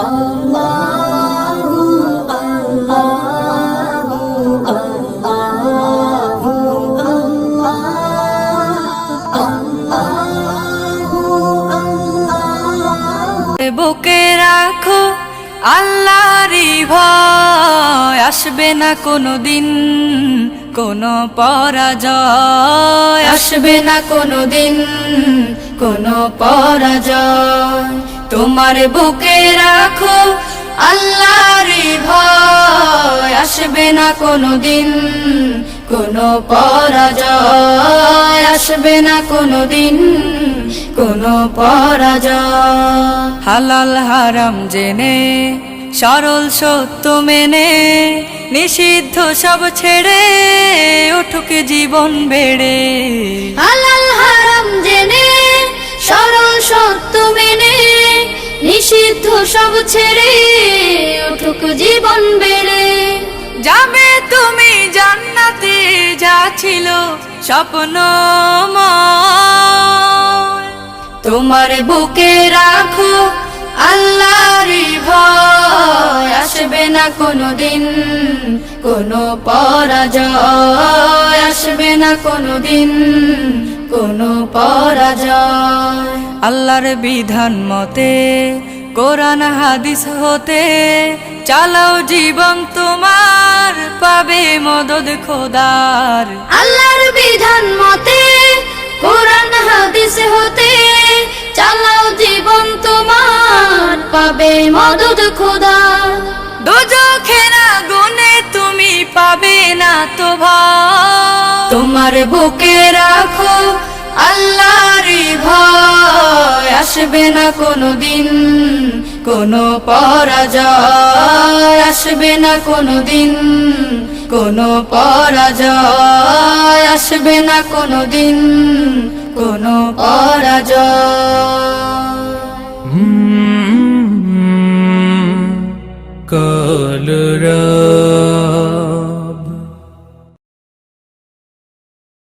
আল্লাহু আল্লাহু আল্লাহু আল্লাহু আল্লাহু। বুকে রাখো আল্লাহরই ভয়, আসবে না কোনো দিন কোনো পরাজয়, আসবে না কোনো দিন কোনো পরাজয়। তোমার বুকে রাখো আল্লাহরই ভয়, আসবে না কোনো দিন কোনো পরাজয়, আসবে না কোনো দিন কোনো পরাজয়। হালাল হারাম জেনে সরল সত্য মেনে নিষিদ্ধ সব ছেড়ে উঠুক জীবন বেড়ে। হালাল হারাম জেনে সরল সত্য মেনে নিষিদ্ধ সব ছেড়ে উঠুক জীবন বেড়ে। যাবে তুমি জান্নাতে যা ছিল স্বপ্নময়, তোমার বুকে রাখো আল্লাহরই ভয়, আসবে না কোনো দিন কোনো পরাজয়, আসবে না কোনো দিন কোনো পরাজয়। আল্লাহর বিধান মতে কোরআন হাদিস হতে চালাও জীবন তোমার, পাবে মদদ খোদার। আল্লাহর বিধান মতে কোরআন হাদিস হতে চালাও জীবন তোমার, পাবে মদদ খোদার। দোজখের আগুনে তুমি পাবে না তো ভয়, তোমার বুকে রাখো আল্লাহরই ভয়, আসবে না কোনো দিন কোনো পরাজয়, আসবে না কোনো দিন কোনো পরাজয়, আসবে না কোনো দিন কোনো পরাজয়। কলরা